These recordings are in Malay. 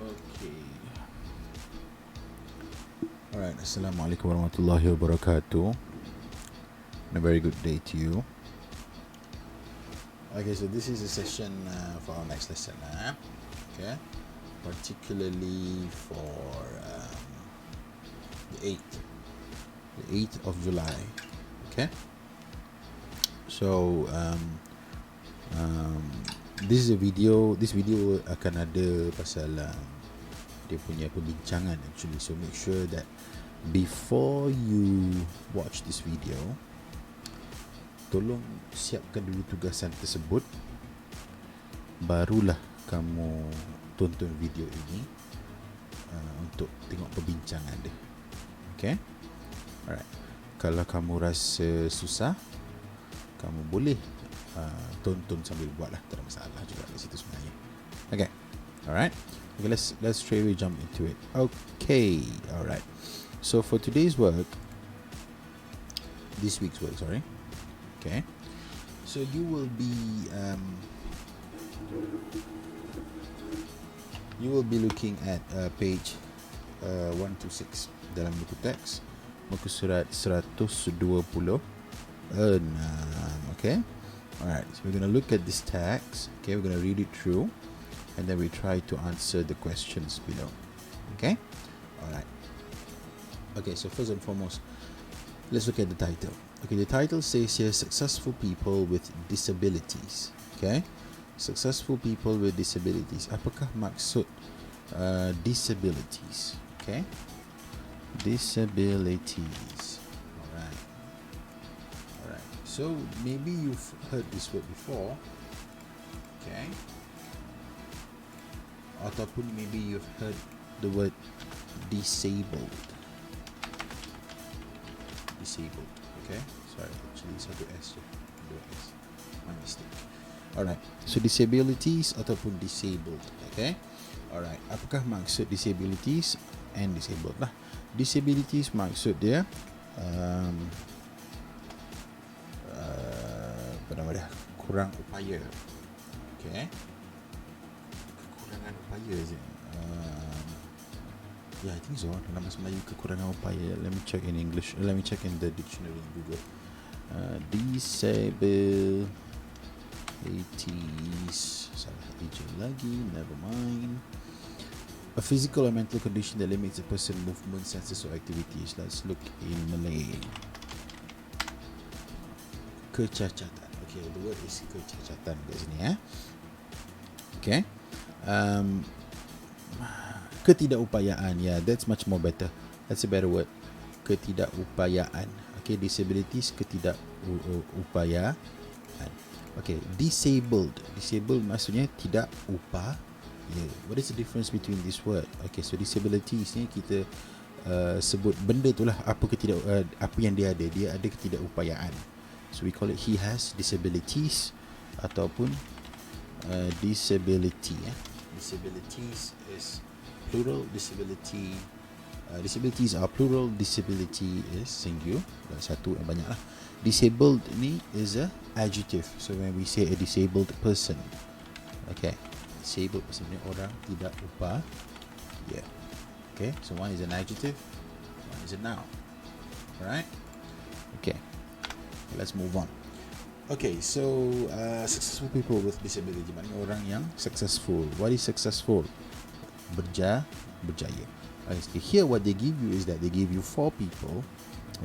Okay. Alright, Assalamualaikum warahmatullahi wabarakatuh. And a very good day to you. Okay, so this is a session for our next lesson. Okay, particularly for the 8th of July. Okay, so this is a video. This video akan ada pasal dia punya perbincangan actually. So make sure that before you watch this video, tolong siapkan dulu tugasan tersebut, barulah kamu tonton video ini untuk tengok perbincangan dia. Okay? Alright. Kalau kamu rasa susah, kamu boleh tonton sambil buat lah, tak ada masalah juga di situ sebenarnya. Okay. Alright. Okay, let's straight away jump into it. Okay. Alright. So for today's work, this week's work, sorry. Okay. So you will be looking at page 126 dalam buku teks, muka surat 126. Okay. Alright, so we're going to look at this text. Okay, we're going to read it through, and then we try to answer the questions below. Okay. Alright. Okay, so first and foremost, let's look at the title. Okay, the title says here, successful people with disabilities. Okay, successful people with disabilities. Apakah maksud disabilities? Okay, disabilities. Alright. Alright. So maybe you've heard this word before. Okay. Ataupun maybe you've heard the word disabled. Disabled. Okay, sorry, actually satu S je, dua S, my mistake. Alright, so disabilities ataupun disabled. Okay, alright, apakah maksud disabilities and disabled lah? Disabilities maksud dia apa nama dia, kurang upaya. Okay, kekurangan upaya je. Yeah, I think so. Dalam bahasa Melayu, kekurangan upaya. Let me check in English. Let me check in the dictionary in Google. Disabilities. Salah eja lagi. Never mind. A physical or mental condition that limits a person's movement, senses or activities. Let's look in Malay. Kecacatan. Okay, the word is kecacatan kat sini. Okay. Ketidakupayaan. Yeah, that's much more better. That's a better word. Ketidakupayaan. Okay, disabilities, ketidakupayaan. Okay, disabled. Disabled maksudnya tidak upaya. What is the difference between this word? Okay, so disabilities ni kita sebut benda tu lah, apa yang dia ada. Dia ada ketidakupayaan. So we call it he has disabilities ataupun disability. Disabilities is plural, disability. Disabilities are plural, disability is singular. Satu yang banyak lah. Disabled ni is a adjective. So when we say a disabled person, okay, disabled person ni orang tidak upaya. Okay, so one is an adjective, one is a noun. Alright. Okay, let's move on. Okay, so successful people with disability, maknanya orang yang successful. What is successful? Berjaya. Okay, here what they give you is that they give you 4 people.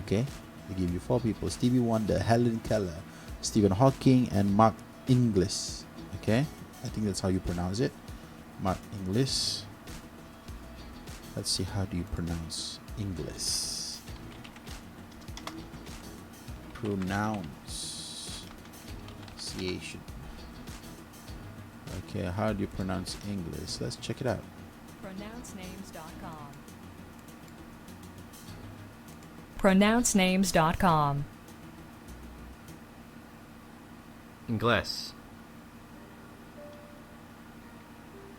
Okay, they give you 4 people: Stevie Wonder, Helen Keller, Stephen Hawking, and Mark Inglis. Okay, I think that's how you pronounce it. Mark Inglis. Let's see, how do you pronounce Inglis? Pronunciation. Okay, how do you pronounce English? Let's check it out. PronounceNames.com. PronounceNames.com. Inglis.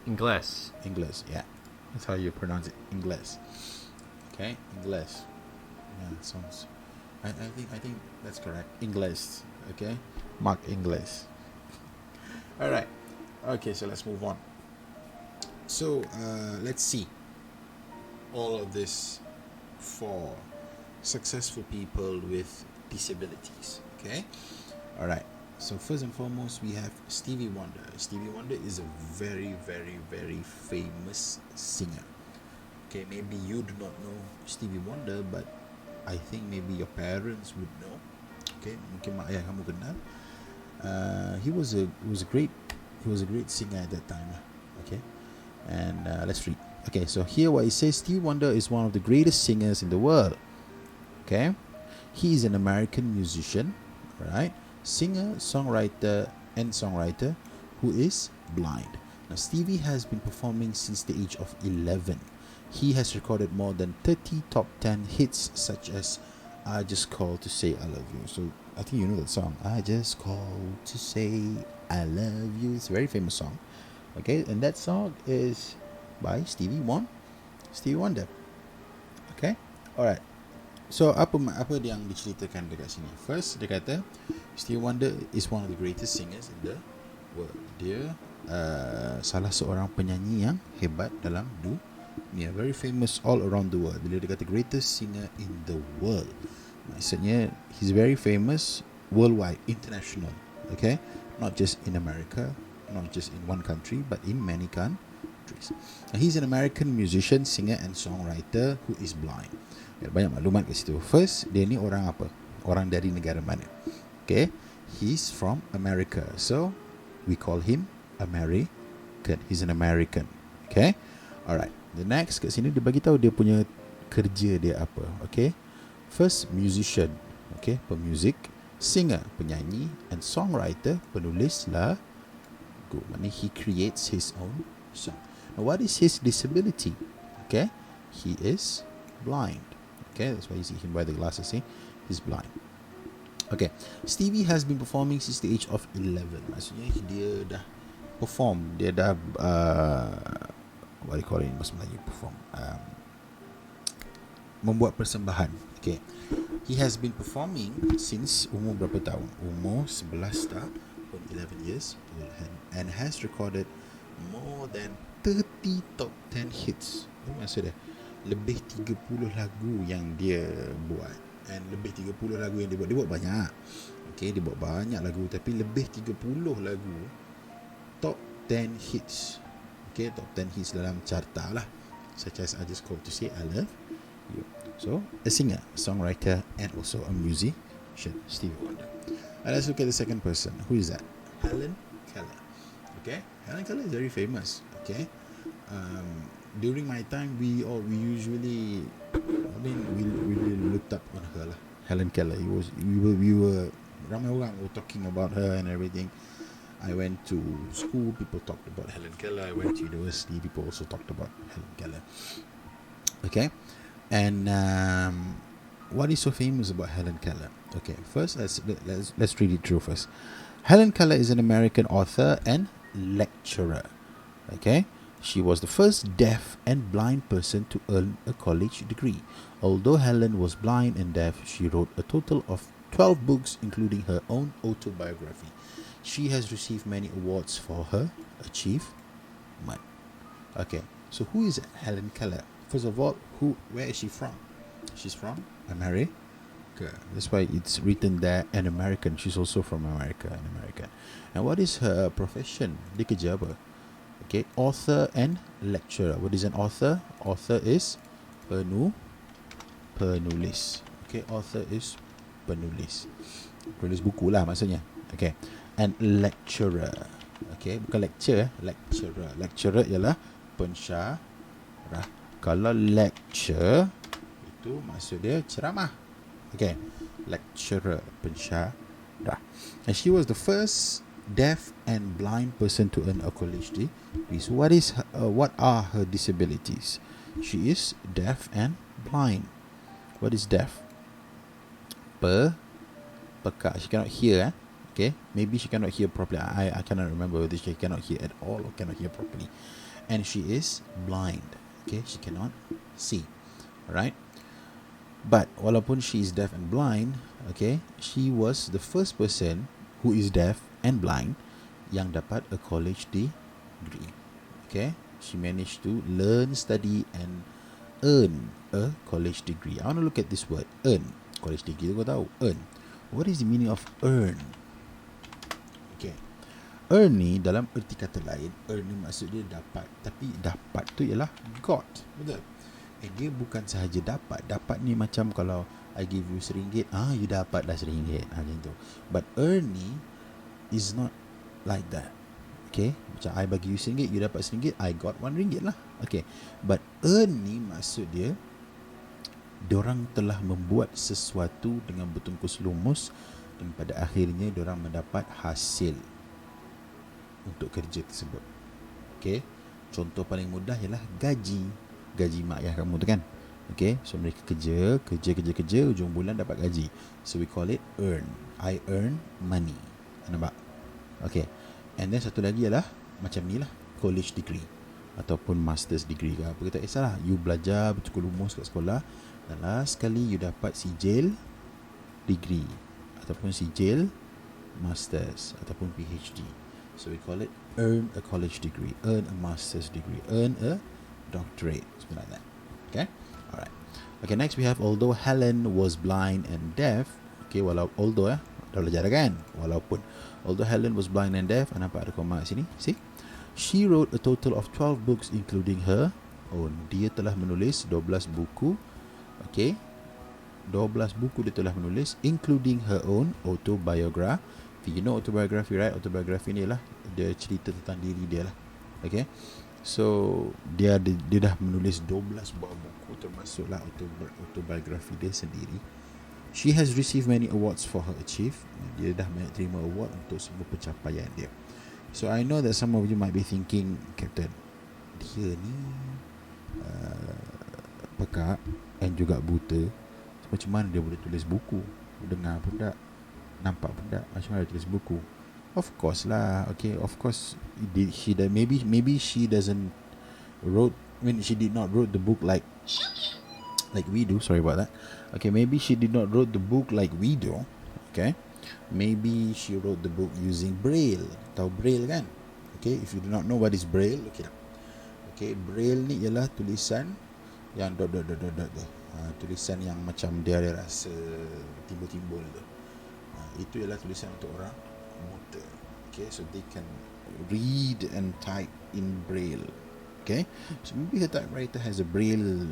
Inglis. Inglis, yeah. That's how you pronounce it. Inglis. Okay, Inglis. Yeah, it sounds. I think that's correct. Inglis. Okay, Mark Inglis. All right. Okay, so let's move on. So let's see all of this for successful people with disabilities. Okay, all right. So first and foremost, we have Stevie Wonder. Stevie Wonder is a very, very, very famous singer. Okay, maybe you do not know Stevie Wonder, but I think maybe your parents would know. Okay, mungkin mak ayah kamu kenal. He was a great singer at that time. Okay, and let's read. Okay, so here what it says: Stevie Wonder is one of the greatest singers in the world. Okay, he is an American musician, right? Singer, songwriter, who is blind. Now, Stevie has been performing since the age of 11. He has recorded more than 30 top 10 hits, such as I Just Called to Say I Love You. So, I think you know that song. I Just Called to Say I Love You. It's a very famous song. Okay, and that song is by Stevie Wonder. Okay, alright. So apa yang diceritakan dekat sini? First, dia kata Stevie Wonder is one of the greatest singers in the world. Dia salah seorang penyanyi yang hebat dalam dunia, very famous all around the world. Bila dia kata greatest singer in the world, maksudnya he's very famous worldwide, international. Okay, not just in America, not just in one country, but in many countries. Now, he's an American musician, singer and songwriter who is blind. Banyak maklumat kat situ. First, dia ni orang apa? Orang dari negara mana? Okay, he's from America, so we call him American. He's an American. Okay, alright. The next kat sini dia bagi tahu dia punya kerja dia apa. Okay, first, musician. Okay, pemuzik. Singer, penyanyi. And songwriter, penulis lagu. Maknanya he creates his own song. Now, what is his disability? Okay, he is blind. Okay, that's why you see him by the glasses. See, he's blind. Okay, Stevie has been performing since the age of 11. Maksudnya dia dah perform. Dia dah what do you call it in bahasa Melayu? Perform. Membuat persembahan. Okay, he has been performing since umur berapa tahun? Umur 11 tahun, 11 years old, and has recorded more than 30 top 10 hits. Apa maksud dia? Lebih 30 lagu yang dia buat. And lebih 30 lagu yang dia buat banyak. Okay, dia buat banyak lagu, tapi lebih 30 lagu top 10 hits. Okay, top 10 hits dalam carta lah, such as I Just Called to Say I Love You. So, a singer, a songwriter, and also a musician, Stevie Wonder. And let's look at the second person. Who is that? Helen Keller. Okay, Helen Keller is very famous. Okay, during my time, we usually, we looked up on her lah. Helen Keller. We were ramai orang were talking about her and everything. I went to school, people talked about Helen Keller. I went to university, people also talked about Helen Keller. Okay, and what is so famous about Helen Keller? Okay, first let's read it through first. Helen Keller is an American author and lecturer. Okay, she was the first deaf and blind person to earn a college degree. Although Helen was blind and deaf, she wrote a total of 12 books, including her own autobiography. She has received many awards for her achievement. Okay, so who is Helen Keller? First of all, where is she from? She's from America. That's why it's written there, an American. She's also from America, an American. And what is her profession? Dia kerja apa? Okay, author and lecturer. What is an author? Author is penulis. Okay, author is penulis. Penulis buku lah maksudnya. Okay, and lecturer. Okay, bukan lecture, lecturer. Lecturer ialah pensyarah. Kalau lecture, itu maksud dia ceramah. Okay, lecturer, pensyarah. And she was the first deaf and blind person to earn a college degree. So what are her disabilities? She is deaf and blind. What is deaf? Peka. She cannot hear. Okay, maybe she cannot hear properly. I cannot remember whether she cannot hear at all or cannot hear properly. And she is blind. Okay, she cannot see. Alright. But walaupun she is deaf and blind, okay, she was the first person who is deaf and blind yang dapat a college degree. Okay, She managed to learn, study and earn a college degree. I want to look at this word, earn. College degree kau tahu, earn. What is the meaning of earn? Okay. Earn ni dalam erti kata lain, earn ni maksud dia dapat. Tapi dapat tu ialah got. Betul? Dia bukan sahaja dapat. Dapat ni macam kalau I give you RM1, you dapat dah RM1. Macam tu. But earn ni is not like that. Okay, macam I bagi you RM1, you dapat RM1, I got RM1 lah. Okay, but earn ni maksud dia diorang telah membuat sesuatu dengan bertungkus lumus dan pada akhirnya diorang mendapat hasil untuk kerja tersebut. Okay, contoh paling mudah ialah gaji mak ayah kamu tu kan. Okay, so mereka kerja, ujung bulan dapat gaji. So we call it earn. I earn money. Nampak? Okay. And then satu lagi adalah macam ni lah, college degree ataupun master's degree ke apa ke, tak kisahlah. You belajar bercukup lumus kat sekolah dan last sekali you dapat sijil degree ataupun sijil masters ataupun PhD. So we call it earn a college degree, earn a master's degree, earn a doctorate, something like that. Okay, alright. Okay, next we have although Helen was blind and deaf. Okay, although dah belajar kan, although Helen was blind and deaf, nampak ada koma sini, see, she wrote a total of 12 books including her own. Dia telah menulis 12 buku. Okay, 12 buku dia telah menulis including her own autobiography. You know autobiography, right? Autobiography ni lah dia cerita tentang diri dia lah. Okay, so dia dah menulis 12 buah buku termasuklah autobiography dia sendiri. She has received many awards for her achievement. Dia dah banyak terima award untuk semua pencapaian dia. So I know that some of you might be thinking, Captain, dia ni pekak and juga buta. Macam mana dia boleh tulis buku? Dengar pun tak, nampak pun tak, macam mana dia tulis buku? Of course lah. Okay, of course maybe she doesn't wrote, she did not wrote the book like we do. Sorry about that. Okay, maybe she did not wrote the book like we do. Okay, maybe she wrote the book using Braille. Tahu Braille kan? Okay, if you do not know what is Braille, look it up. Okay, Braille ni ialah tulisan yang dot tulisan yang macam dia ada rasa timbul-timbul tu. Itu ialah tulisan untuk orang buta. Okay, so they can read and type in Braille. Okay, so maybe her typewriter has a Braille,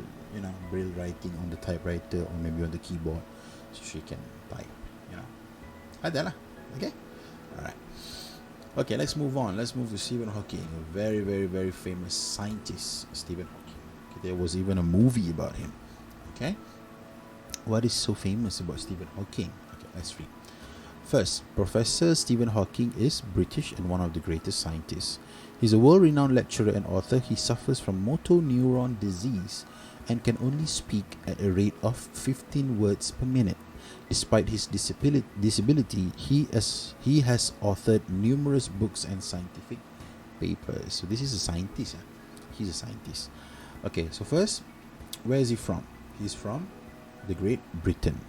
Braille writing on the typewriter or maybe on the keyboard, so she can type, Ada lah. Okay, alright. Okay, let's move on. Let's move to Stephen Hawking, a very, very, very famous scientist, Stephen Hawking. Okay, there was even a movie about him. Okay, what is so famous about Stephen Hawking? Okay, let's read. First, Professor Stephen Hawking is British and one of the greatest scientists. He's a world-renowned lecturer and author. He suffers from motor neuron disease and can only speak at a rate of 15 words per minute. Despite his disability, he has authored numerous books and scientific papers. So this is a scientist. He's a scientist. Okay, so first, where is he from? He's from the Great Britain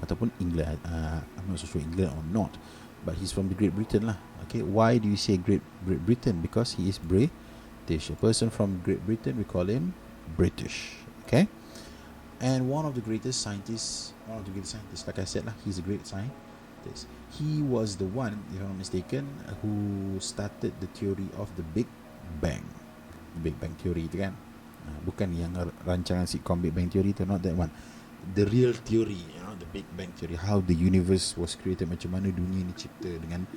ataupun England. I'm not so sure England or not, but he's from the Great Britain lah. Okay, why do you say Great Britain? Because he is British. A person from Great Britain, we call him British. Okay, and one of the greatest scientists, like I said lah, he's a great scientist. He was the one, if I'm not mistaken, who started the theory of the Big Bang. Big Bang theory tu kan, bukan yang rancangan sitcom Big Bang theory tu, not that one. The real theory, the Big Bang theory, how the universe was created, macam mana dunia ni cipta dengan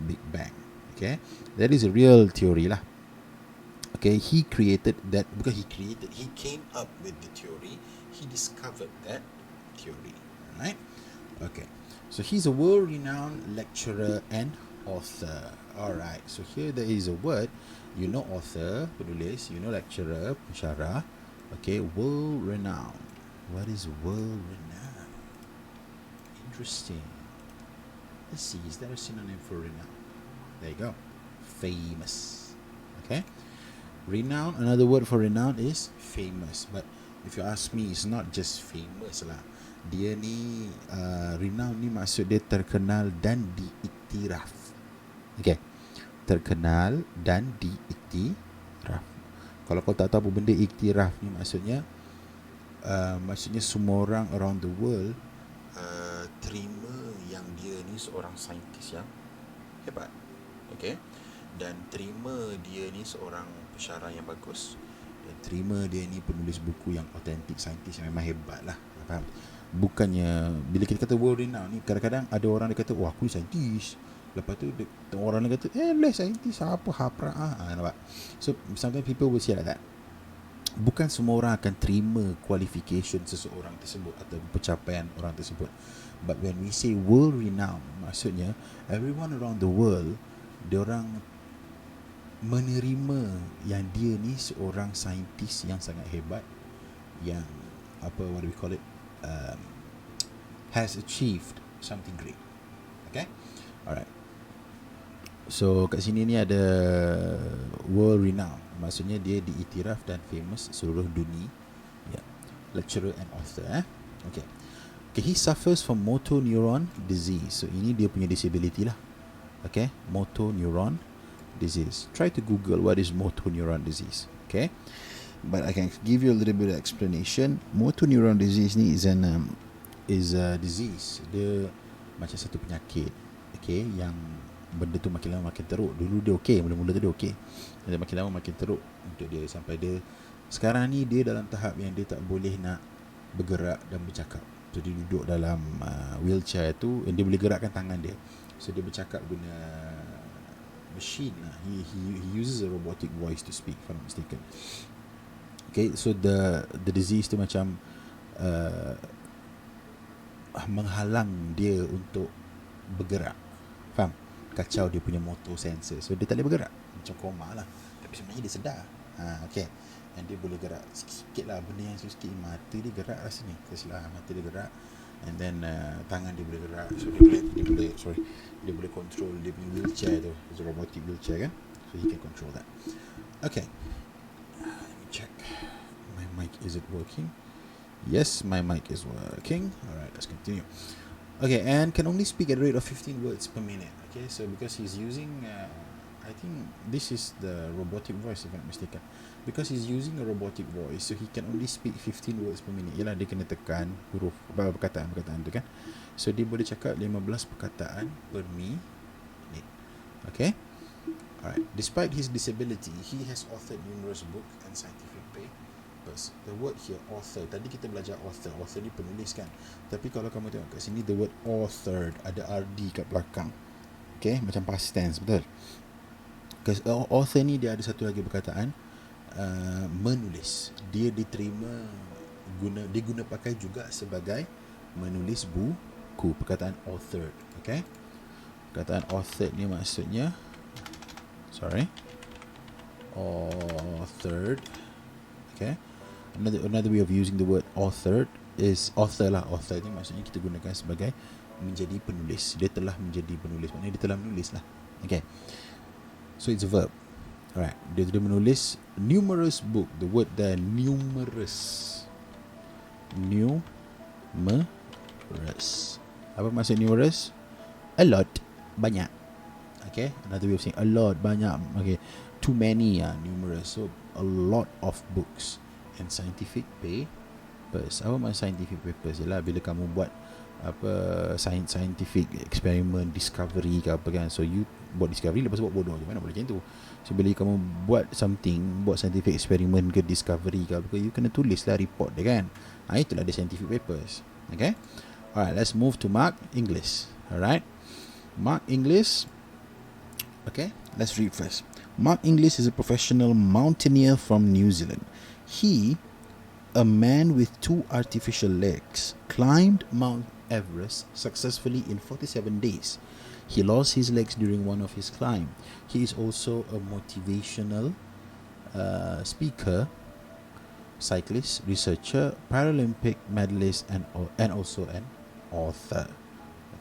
Big Bang. Okay, that is a real theory lah. Okay, he created that, he came up with the theory, he discovered that theory, right? Okay, so he's a world-renowned lecturer and author. Alright, so here there is a word, author, penulis, lecturer, pensyarah. Okay, world-renowned. What is world-renowned? Interesting. Let's see, is there a synonym for renowned? There you go. Famous. Okay. Renowned, another word for renowned is famous. But if you ask me, it's not just famous lah. Dia ni, renowned ni maksud dia terkenal dan diiktiraf. Okay. Terkenal dan diiktiraf. Kalau kau tak tahu apa benda iktiraf ni, maksudnya semua orang around the world terima yang dia ni seorang saintis yang hebat. Okay, dan terima dia ni seorang pensyarah yang bagus, dan terima dia ni penulis buku yang autentik, saintis yang memang hebat lah. Faham? Bukannya bila kita kata world renowned ni, kadang-kadang ada orang dia kata, wah aku ni saintis, lepas tu orang lain kata, leh saintis apa hapra nampak? So sometimes people will say like that. Bukan semua orang akan terima qualification seseorang tersebut atau pencapaian orang tersebut. But when we say world renowned, maksudnya everyone around the world, diorang menerima yang dia ni seorang saintis yang sangat hebat, yang what do we call it, has achieved something great. Okay, alright. So kat sini ni ada world renowned, maksudnya dia diiktiraf dan famous seluruh dunia. Yeah. Lecturer and author. Okay. Okay, he suffers from motor neuron disease. So ini dia punya disability lah. Okay, motor neuron disease. Try to Google what is motor neuron disease. Okay, but I can give you a little bit of explanation. Motor neuron disease ni is a disease. Dia macam satu penyakit. Okay, yang benda tu makin lama makin teruk. Dulu dia okey, mula-mula tu dia okey, dan makin lama makin teruk untuk dia, sampai dia sekarang ni dia dalam tahap yang dia tak boleh nak bergerak dan bercakap. So dia duduk dalam wheelchair tu, and dia boleh gerakkan tangan dia. So dia bercakap guna machine lah. He uses a robotic voice to speak, if I'm not mistaken. Okay, so the disease tu macam menghalang dia untuk bergerak. Faham? Kacau dia punya motor sensor. So dia tak boleh bergerak, macam koma lah. Tapi sebenarnya dia sedar. Okay, and dia boleh gerak sikit-sikit lah. Benda yang sikit-sikit, mata dia gerak rasanya. Mata dia gerak, and then tangan dia boleh gerak. So dia boleh control dia punya wheelchair tu. It's a robotic wheelchair kan. So he can control that. Okay, let me check my mic. Is it working? Yes, my mic is working. Alright, let's continue. Okay, and can only speak at a rate of 15 words per minute. Okay, so because he's using I think this is the robotic voice, if I'm not mistaken. Because he's using a robotic voice, so he can only speak 15 words per minute. Yelah, dia kena tekan huruf perkataan tu kan. So dia boleh cakap 15 perkataan per minute. Okay, alright. Despite his disability, he has authored numerous books and scientific papers. The word here, author, tadi kita belajar author ni penulis kan. Tapi kalau kamu tengok kat sini, the word authored, ada RD kat belakang. Okay, macam past tense, betul? Because author ni dia ada satu lagi perkataan, menulis. Dia diterima dia guna pakai juga sebagai menulis buku. Perkataan authored. Okay, perkataan authored ni maksudnya authored. Okay, another way of using the word authored is author lah. Author ni maksudnya kita gunakan sebagai menjadi penulis. Dia telah menjadi penulis, maknanya dia telah menulis lah. Okay, so it's a verb. Alright, dia menulis numerous book. The word there, numerous. Apa maksud numerous? A lot, banyak. Okay, another way of saying a lot, banyak. Okay, too many, numerous. So a lot of books and scientific papers. Apa maksud scientific papers? Ialah bila kamu buat scientific experiment, discovery ke apa kan. So you buat discovery, lepas tu buat bodoh je, mana boleh macam tu. So bila kamu buat scientific experiment ke discovery ke apa, you kena tulis lah report dia kan. Itulah dia scientific papers. Okay, alright, let's move to Mark Inglis. Alright, Mark Inglis. Okay, let's read first. Mark Inglis is a professional mountaineer from New Zealand. He, a man with 2 artificial legs, climbed Mount Everest successfully in 47 days. He lost his legs during one of his climb. He is also a motivational speaker, cyclist, researcher, Paralympic medalist, and also an author.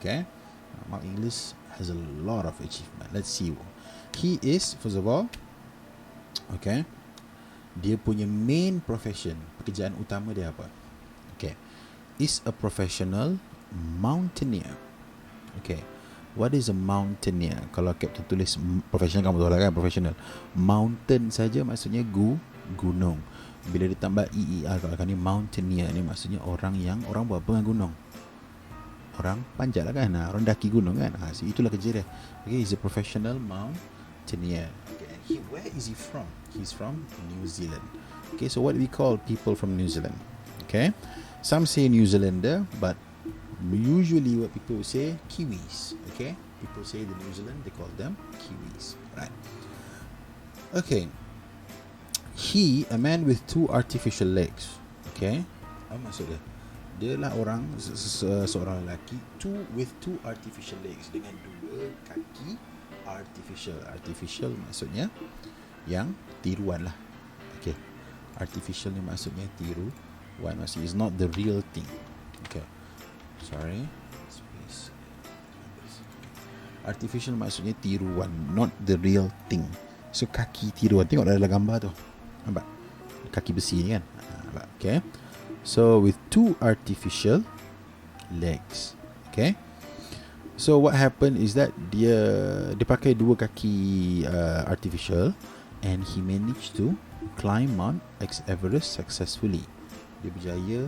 Okay, Mark Inglis has a lot of achievement. Let's see. He is, first of all, okay, dia punya main profession, pekerjaan utama dia apa? Okay, is a professional mountaineer. Okay, what is a mountaineer? Kalau Captain tulis professional, kamu tahu lah kan, professional. Mountain saja maksudnya gunung. Bila ditambah EER kat belakang ni, mountaineer ni maksudnya orang buat apa dengan gunung? Orang panjat lah kan, orang daki gunung kan. So itulah kerja dia. Okay, he's a professional mountaineer. Okay, and where is he from? He's from New Zealand. Okay, so what do we call people from New Zealand? Okay, some say New Zealander, but usually what people say, Kiwis. Okay, people say the New Zealand, they call them Kiwis. Right. Okay. He, a man with 2 artificial legs. Okay, apa maksud dia? Dia lah orang, seorang lelaki with two artificial legs, dengan 2 kaki artificial. Artificial maksudnya yang tiruan lah. Okay, artificial ni maksudnya tiruan, maksudnya is not the real thing. Okay, sorry, space. Artificial maksudnya tiruan, not the real thing. So kaki tiruan, tengok dalam gambar tu, nampak kaki besi ni kan. Okay, so with 2 artificial legs. Okay, so what happened is that dia pakai 2 kaki artificial, and he managed to climb Mount Everest successfully. Dia berjaya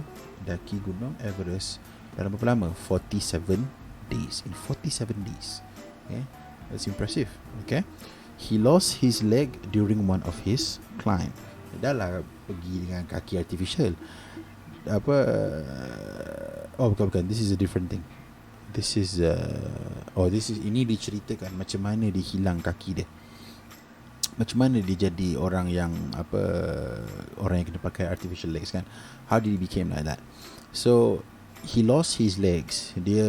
daki gunung Everest dalam berapa lama? 47 days. In 47 days. Okay, that's impressive. Okay, he lost his leg during one of his climb. Dah lah pergi dengan kaki artificial. Bukan, this is a different thing. This is ini diceritakan macam mana dia hilang kaki dia, macam mana dia jadi orang yang kena pakai artificial legs kan. How did he became like that? So he lost his legs, dia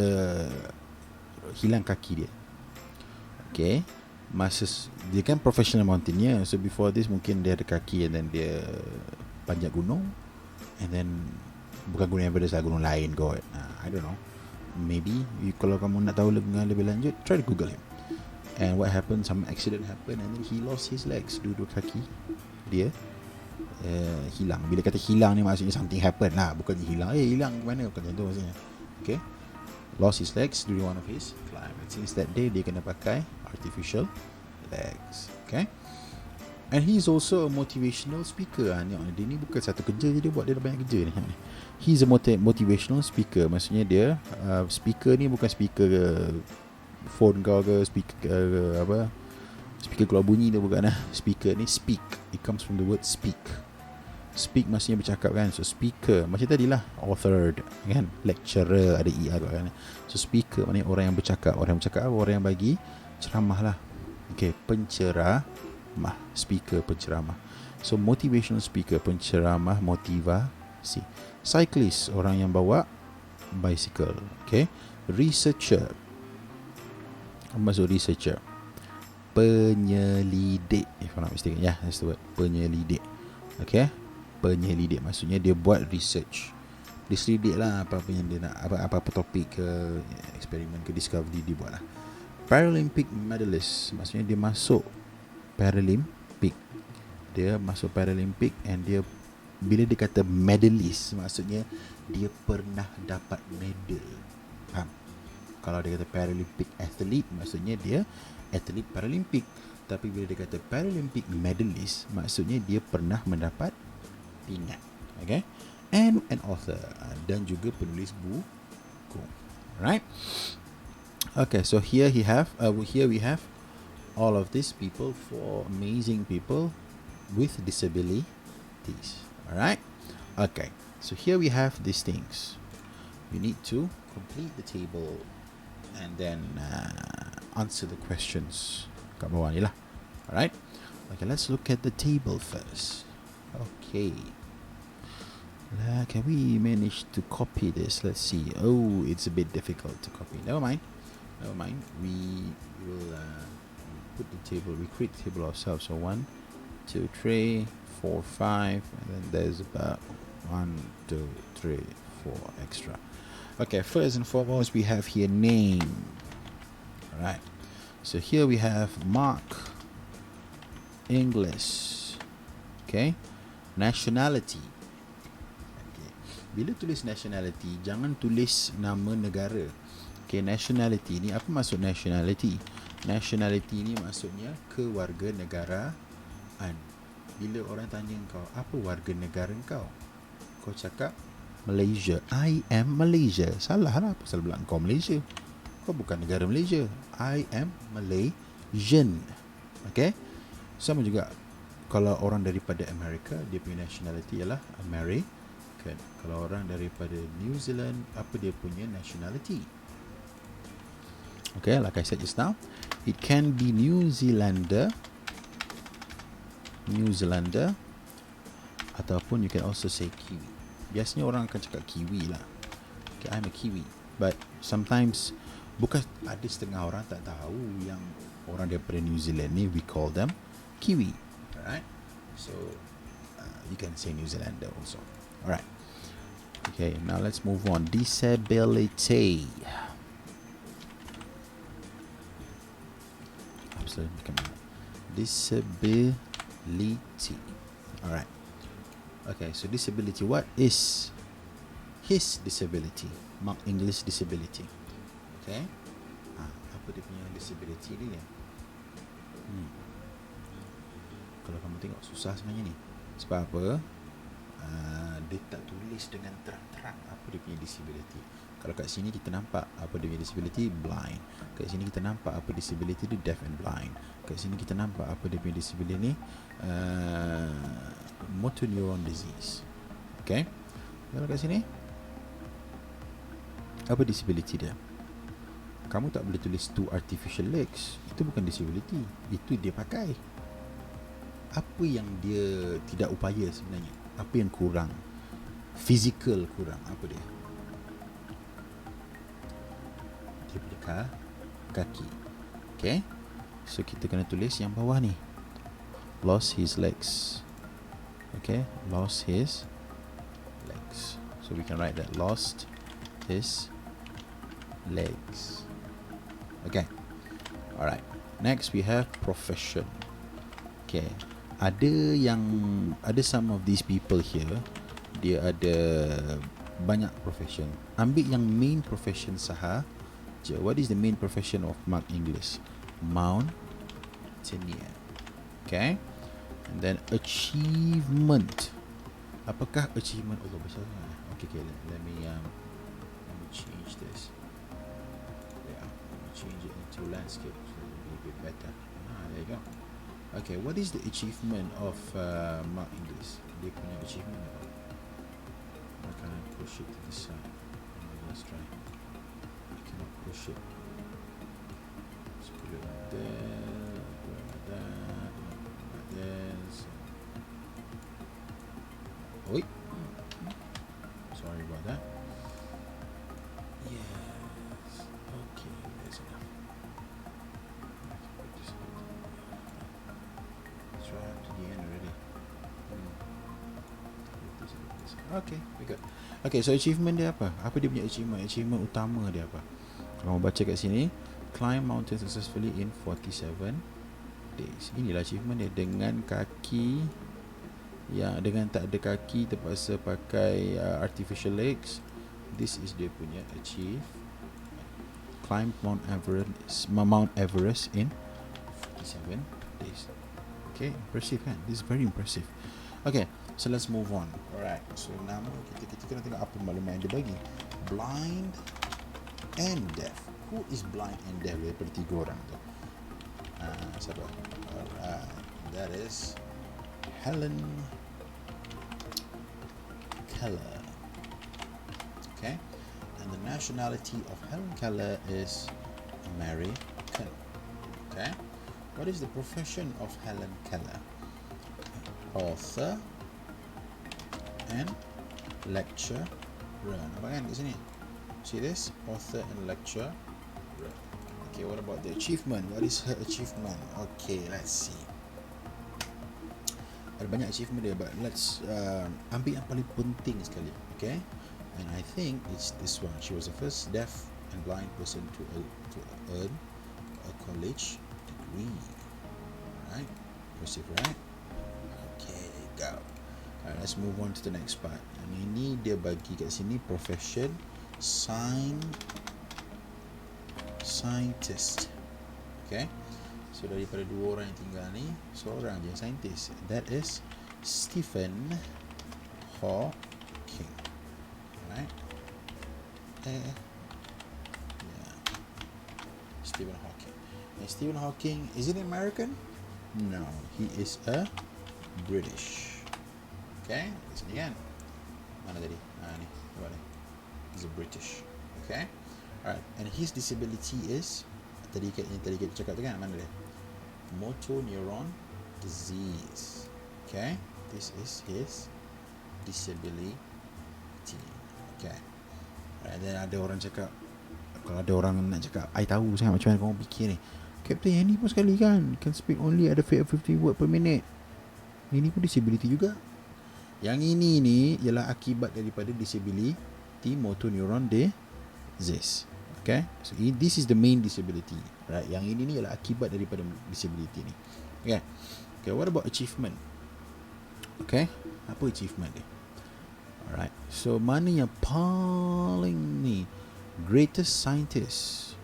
hilang kaki dia. Okay, masa dia kan professional mountaineer, so before this mungkin dia ada kaki, and then dia panjat gunung, and then bukan gunung Everest lah, gunung lain kot. I don't know, maybe kalau kamu nak tahu lebih lanjut, try to Google him. And what happened, some accident happened, and then he lost his legs. 2 kaki dia hilang. Bila kata hilang ni maksudnya something happen lah, bukan hilang hilang mana, bukan itu maksudnya. Okay, lost his legs during one of his climb, and since that day dia kena pakai artificial legs. Okay, and he's also a motivational speaker. Dia ni bukan satu kerja je dia buat, dia dah banyak kerja ni. He's a motivational speaker. Maksudnya dia speaker ni bukan speaker phone kau ke, speaker speaker keluar bunyi tu, bukan lah. Speaker ni speak, it comes from the word speak. Speak maksudnya bercakap kan. So speaker macam tadilah, authored kan, lecturer ada ER kan. So speaker maknanya orang yang bercakap. Orang yang bercakap apa? Orang yang bagi ceramah lah. Okay, penceramah. Speaker, penceramah. So motivational speaker, penceramah motivasi. Cyclist, orang yang bawa bicycle. Okay, researcher. Apa maksud researcher? Penyelidik, if I'm not mistaken. Yeah, that's the word, penyelidik. Okay, penyelidik maksudnya dia buat research, dia selidik lah apa-apa yang dia nak, apa-apa topik ke, eksperimen ke, discovery dia buat lah. Paralympic medalist maksudnya dia masuk Paralympic. Dia masuk Paralympic, and dia, bila dia kata medalist maksudnya dia pernah dapat medal. Faham? Kalau dia kata Paralympic athlete maksudnya dia atlet Paralympic. Tapi bila dia kata Paralympic medalist maksudnya dia pernah mendapat pingat. Okay, and an author, dan juga penulis buku. Right? Okay, so here we have all of these people, 4 amazing people with disabilities. Alright? Okay, so here we have these things. You need to complete the table and then answer the questions kat bawah ni lah. Alright? Okay, let's look at the table first. Okay, can we manage to copy this? Let's see. Oh, it's a bit difficult to copy. Never mind. We will put the table, we create the table ourselves. So 1, 2, 3, 4, 5, and then there's about 1, 2, 3, 4 extra. Okay, first and foremost we have here name. Alright, so here we have Mark Inglis. Okay, nationality. Okay, bila tulis nationality jangan tulis nama negara. Okay, nationality ni, apa maksud nationality? Nationality ni maksudnya kewarganegaraan. bila orang tanya kau, apa warga negara kau? Kau cakap Malaysia. I am Malaysia. Salah lah, pasal bilang kau Malaysia. Kau bukan negara Malaysia. I am Malaysian. Okay. Sama juga kalau orang daripada Amerika, dia punya nationality ialah American. Kalau orang daripada New Zealand, apa dia punya nationality? Okay, like I said just now, it can be New Zealander, ataupun you can also say Kiwi. Biasanya orang akan cakap Kiwi lah. Okay, I'm a Kiwi. But sometimes, bukan, ada setengah orang tak tahu yang orang daripada New Zealand ni, we call them Kiwi. Alright, so you can say New Zealander also. Alright. Okay, now let's move on. Disability. Disability. Alright. Okay, so disability. What is his disability? Mark Inglis disability. Okay. Apa dia punya disability dia? Kalau kamu tengok, susah sebenarnya ni. Sebab apa? Dia tak tulis dengan terang-terang apa dia punya disability. Kalau kat sini kita nampak apa dia punya disability, blind. Kat sini kita nampak apa disability dia, deaf and blind. Kat sini kita nampak apa dia punya disability ni, motor neuron disease. Okay. Kalau kat sini, apa disability dia? Kamu tak boleh tulis two artificial legs. Itu bukan disability. Itu dia pakai. Apa yang dia tidak upaya sebenarnya? Apa yang kurang? Physical kurang. Apa dia? Dia punya kaki. Okay. So kita kena tulis yang bawah ni. Lost his legs. Okay. Lost his legs. So we can write that. Lost his legs. Okay. Alright. Next we have profession. Okay. Ada some of these people here, dia ada banyak profession. Ambil yang main profession sahaja. What is the main profession of Mark Inglis? Mountaineer. Okay. And then achievement. Apakah achievement? Oh, besar sangat. Okay. Let me change this. Yeah, let me change it into landscape so it will be a bit better. There you go. Okay, what is the achievement of Mark Inglis? Dia punya achievement apa? I can't push it to the side. Let's try. I cannot push it. Let's put it like there. Put it like that. Like this. Oi. Sorry about that. Yes. Okay, that's enough. Right up to the end already. Okay, we good. Okay, so achievement dia apa? Apa dia punya achievement? Achievement utama dia apa? Kalau baca kat sini, climb mountain successfully in 47 days. Inilah achievement dia, dengan kaki yang dengan tak ada kaki, terpaksa pakai artificial legs. This is dia punya achieve. Climb Mount Everest in 47 days. Okay, impressive kan? This is very impressive. Okay, so let's move on. Alright, so nama kita kena tengok apa maklumat yang dia bagi. Blind and deaf. Who is blind and deaf? Daripada 3 orang tu. Siapa? Alright, that is Helen Keller. Okay, and the nationality of Helen Keller is American. Okay. What is the profession of Helen Keller? Author and lecturer. Nampak kan kat sini? See this? Author and lecturer. Okay, what about the achievement? What is her achievement? Okay, let's see. Ada banyak achievement dia, but let's ambil yang paling penting sekali. Okay, and I think it's this one. She was the first deaf and blind person to earn a college degree. Alright, impressive, right? Okay, go. Alright, let's move on to the next part. Yang ini dia bagi kat sini profession scientist. Okay, so So daripada dua orang yang tinggal ni, seorang je saintis. That is Stephen Hawking. Right? Yeah. Stephen Hawking. And Stephen Hawking, is it American? No, he is a British. Okay, di sini kan. Mana tadi? Ni, nampak ni. He's a British. Okay. Alright, and his disability is tadi kita cakap tu kan, mana dia? Motor neuron disease. Okay, this is his disability. Okay. Alright, then ada orang cakap, kalau ada orang nak cakap, I tahu sangat macam mana korang fikir ni. Captain, yang ni pun sekali kan, can speak only at a rate of 50 word per minute. Ini pun disability juga. Yang ini ni ialah akibat daripada disability motor neuron disease. Okay, so this is the main disability, right? Yang ini ni ialah akibat daripada disability ni. Okay, what about achievement? Okay, apa achievement dia? Alright, so mana yang paling ni, greatest scientist?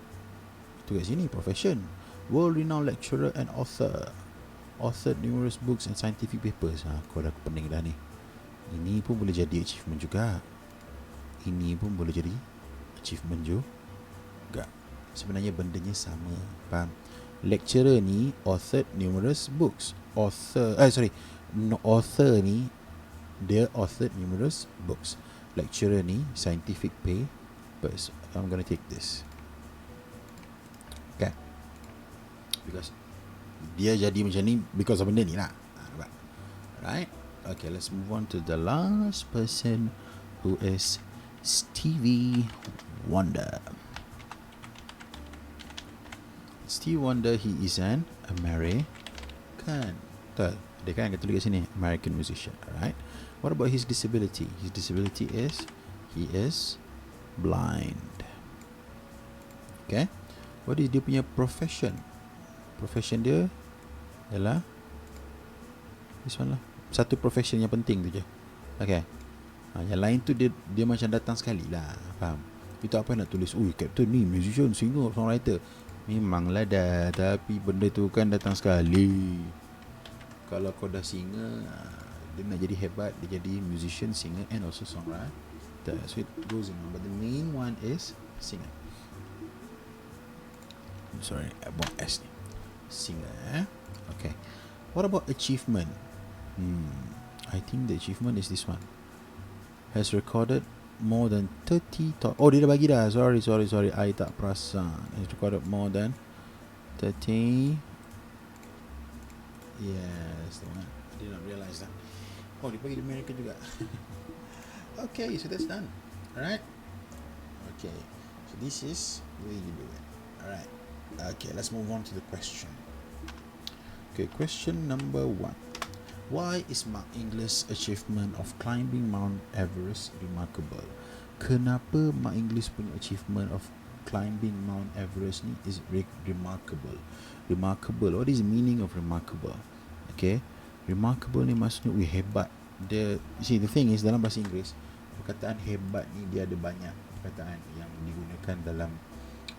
Itu kat sini, profession, world renowned lecturer and author, authored numerous books and scientific papers. Kau dah pening dah ni. Ini pun boleh jadi achievement juga. Ini pun boleh jadi achievement juga. Sebenarnya bendanya sama, faham? Lecturer ni authored numerous books. Author ni dia authored numerous books. Lecturer ni scientific papers. I'm gonna take this. Okay, because dia jadi macam ni because of benda ni lah. Right? Okay, let's move on to the last person, who is Stevie Wonder. Stevie Wonder, he is an American. Betul. Dia kan kata tulis kat sini, American musician. Alright. What about his disability? His disability is he is blind. Okay. What is dia punya profession? Profession dia ialah this one lah. Satu profession yang penting tu je. Okay. Yang lain tu dia macam datang sekali lah. Faham? Kita apa nak tulis, Captain ni musician, singer, songwriter. Memanglah dah, tapi benda tu kan datang sekali. Kalau kau dah singer, dia nak jadi hebat, dia jadi musician, singer and also songwriter. So it goes in. But the main one is singer. Sorry, I buang S ni. Singer. Okay. What about achievement? I think the achievement is this one. Has recorded more than 30 dia dah bagi dah. Sorry, I tak perasan. Has recorded more than 30. Yes, the one. I did not realize that. Dia bagi di Amerika juga. Okay, so that's done. Alright. Okay, so this is the way you do it. Alright. Okay, let's move on to the question. Okay, question number 1. Why is Mark Inglis' achievement of climbing Mount Everest remarkable? Kenapa Mark Inglis punya achievement of climbing Mount Everest ni is remarkable? Remarkable, what is the meaning of remarkable? Okay, remarkable ni maksudnya hebat. See, the thing is, dalam bahasa Inggeris, perkataan hebat ni dia ada banyak perkataan yang digunakan dalam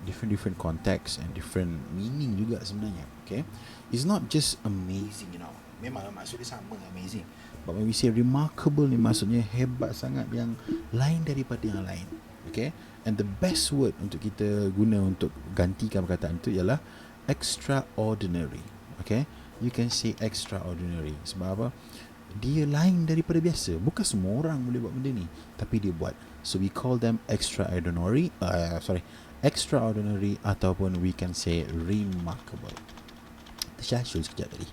different context and different meaning juga sebenarnya. Okay, it's not just amazing, memang maksud dia sama, amazing. But when we say remarkable ni maksudnya hebat sangat, yang lain daripada yang lain. Okay, and the best word untuk kita guna untuk gantikan perkataan itu ialah extraordinary. Okay, you can say extraordinary. Sebab apa? Dia lain daripada biasa. Bukan semua orang boleh buat benda ni, tapi dia buat. So we call them extraordinary. Extraordinary, ataupun we can say remarkable. Tersyashul sekejap tadi.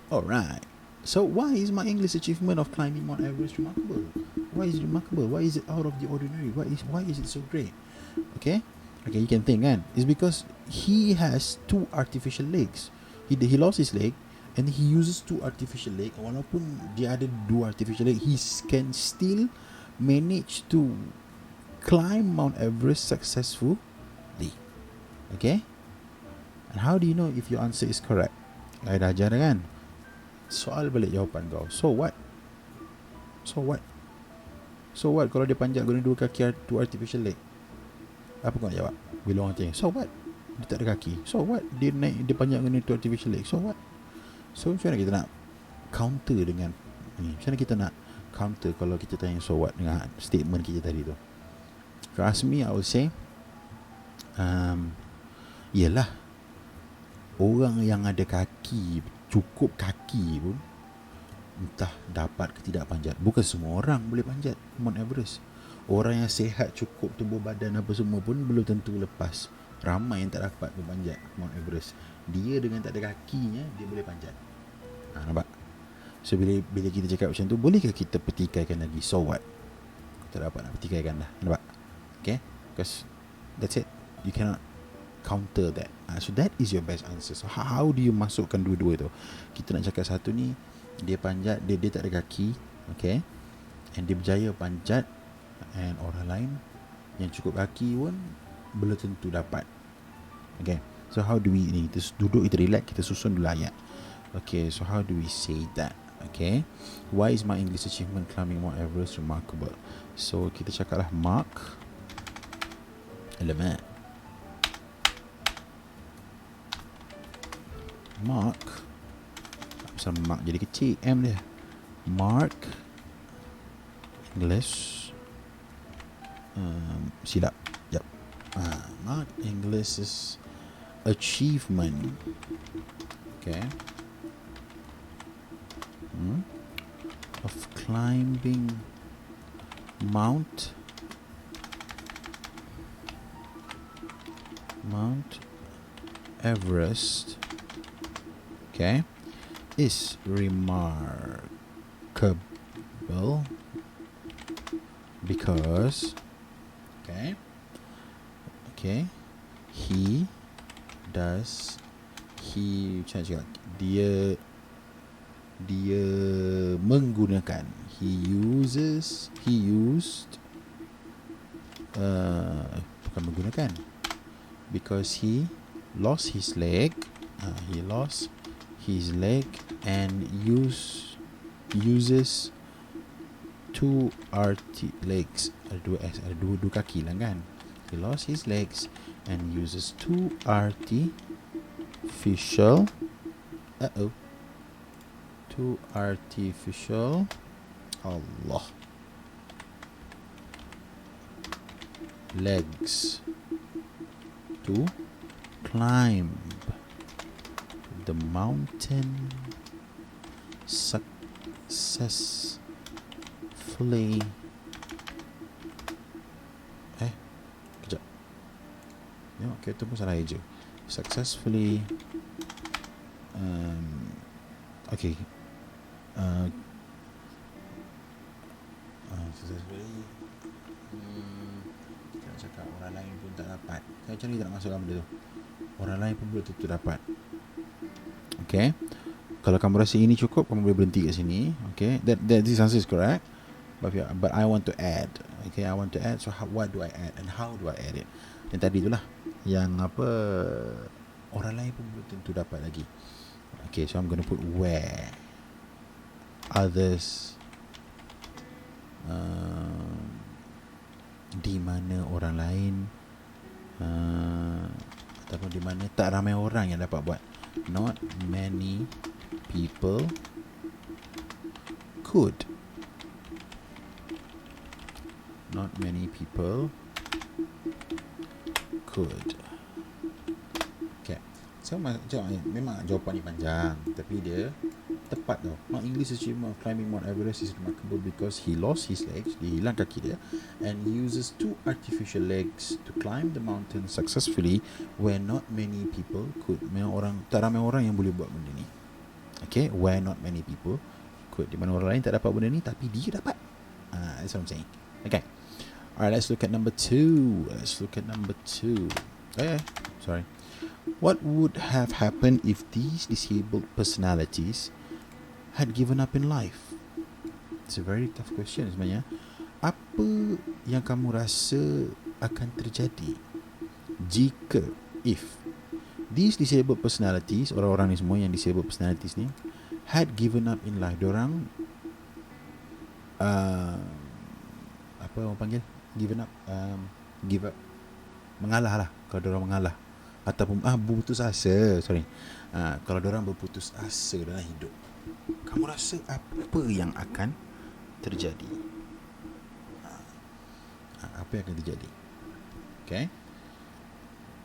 Alright. So why is my English achievement of climbing Mount Everest remarkable? Why is it remarkable? Why is it out of the ordinary? Why is it so great? Okay, you can think, kan? It's because he has 2 artificial legs. He lost his leg, and he uses 2 artificial leg. Walaupun dia ada 2 artificial leg, he can still manage to climb Mount Everest successfully. Okay? And how do you know if your answer is correct? I dah ajar kan? Soal balik jawapan kau. So what kalau dia panjat guna 2 kaki, 2 artificial leg? Apa kau nak jawab bila orang tanya? So what? Dia tak ada kaki. So what? Dia panjat dengan two artificial leg. So what? So macam mana kita nak counter dengan ni? Macam mana kita nak counter kalau kita tanya so what dengan statement kita tadi tu? If you ask me, I would say yelah, orang yang ada kaki, cukup kaki pun, entah dapat ke tidak panjat. Bukan semua orang boleh panjat Mount Everest. Orang yang sihat, cukup tubuh badan apa semua pun belum tentu lepas. Ramai yang tak dapat panjat Mount Everest. Dia dengan tak ada kakinya, dia boleh panjat. Nampak? So bila kita cakap macam tu, bolehkah kita petikaikan lagi? So what? Tak dapat nak petikaikan dah. Nampak? Okay? Because that's it. You cannot counter that. So that is your best answer. So how do you masukkan dua-dua tu? Kita nak cakap satu ni, dia panjat, dia tak ada kaki, okay, and dia berjaya panjat, and orang lain yang cukup kaki pun belum tentu dapat. Okay, so how do we ni? Kita duduk, kita relax, kita susun dulu ayat. Okay, so how do we say that? Okay, why is my English achievement climbing Mount Everest remarkable? So kita cakaplah Mark, alamak, Mark, pasal Mark jadi kecil M dia. Mark Inglis, silap, yep. Mark Inglis's achievement, okay, of climbing Mount Everest, okay, is remarkable because, okay, he menggunakan, he used bukan menggunakan, because he lost his leg and uses two legs. Ada dua kaki lah kan. He lost his legs and uses two artificial Allah legs to climb the mountain successfully. Kejap. Okay, tu pun salah je. Successfully. Okay. Successfully. Kita cakap orang lain pun tak dapat. Macam ni tak nak masukkan benda tu. Orang lain pun belum tentu dapat. Okay. Kalau kamu rasa ini cukup, kamu boleh berhenti kat sini. Okay. That this answer is correct. But I want to add. Okay, I want to add. So what do I add and how do I add it? Yang tadi itulah. Yang apa, orang lain pun belum tentu dapat lagi. Okay, so I'm going to put where others, di mana orang lain, ataupun di mana tak ramai orang yang dapat buat. Not many people could. Not many people could. Okay. So memang jawapan ni panjang, tapi dia tepat tau. My English achievement of climbing Mount Everest is remarkable because he lost his legs, dia hilang kaki dia, and uses two artificial legs to climb the mountain successfully where not many people could. Memang tak ramai orang yang boleh buat benda ni. Okay, where not many people could, di mana orang lain tak dapat benda ni tapi dia dapat. That's what I'm saying. Okay. Alright, let's look at number 2. Sorry. What would have happened if these disabled personalities had given up in life? It's a very tough question sebenarnya. Apa yang kamu rasa akan terjadi jika, if these disabled personalities, orang-orang ni semua yang disabled personalities ni, had given up in life? Diorang apa orang panggil? Give up, mengalah lah. Kalau diorang mengalah, ataupun berputus asa, sorry. Kalau diorang berputus asa dalam hidup, kamu rasa apa yang akan terjadi? Apa yang akan terjadi? Okay.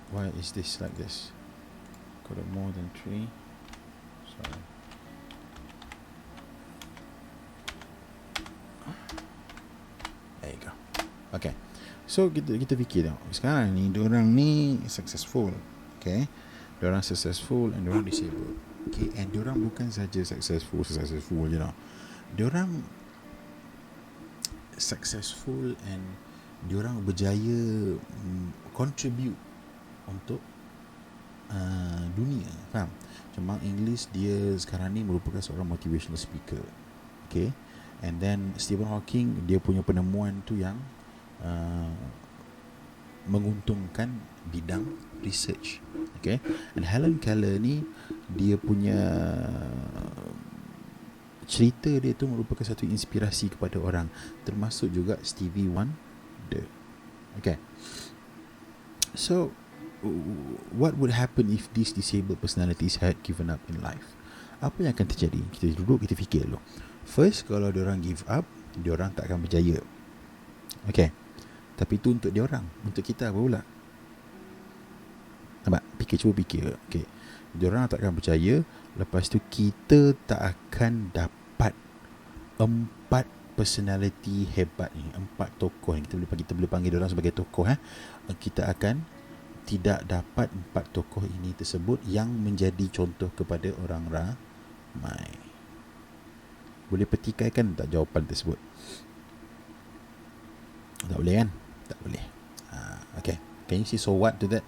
Why is this like this? Got more than 3. Sorry. There you go. Okay. So kita fikir tau. Sekarang ni diorang ni successful. Okay. Diorang successful and diorang disabled. Okay. And diorang bukan saja successful je tau. Diorang successful and diorang berjaya contribute untuk dunia, faham? Macam Inglis, dia sekarang ni merupakan seorang motivational speaker. Okay. And then Stephen Hawking, dia punya penemuan tu yang menguntungkan bidang research. Okay. And Helen Keller ni, dia punya cerita dia tu merupakan satu inspirasi kepada orang, termasuk juga Stevie Wonder. Okay. So what would happen if these disabled personalities had given up in life? Apa yang akan terjadi? Kita duduk, kita fikir dulu. First, kalau diorang give up, diorang tak akan berjaya. Okay. Tapi itu untuk diorang. Untuk kita apa pula? Nampak? Cuba fikir. Okay. Diorang tak akan berjaya. Lepas tu kita tak akan dapat 4 personality hebat ni, 4 tokoh ni. Kita boleh panggil diorang sebagai tokoh. Kita akan tidak dapat 4 tokoh ini tersebut yang menjadi contoh kepada orang ramai. Boleh petikaikan tak jawapan tersebut? Tak boleh kan? Tak boleh. Okay. Can you see so what to that?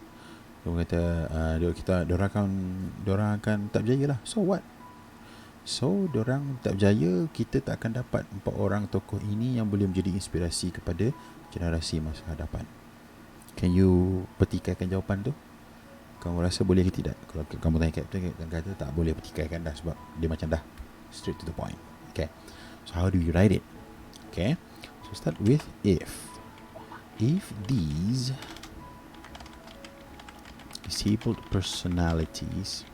Diorang kata diorang akan tak berjaya lah. So what? So diorang tak berjaya, kita tak akan dapat 4 orang tokoh ini yang boleh menjadi inspirasi kepada generasi masa hadapan. Can you petikaikan jawapan tu? Kamu rasa boleh ke tidak? Kalau kamu tanya Captain kata tak boleh petikaikan dah, sebab dia macam dah straight to the point. Okay. So how do you write it? Okay. So start with if. If these disabled personalities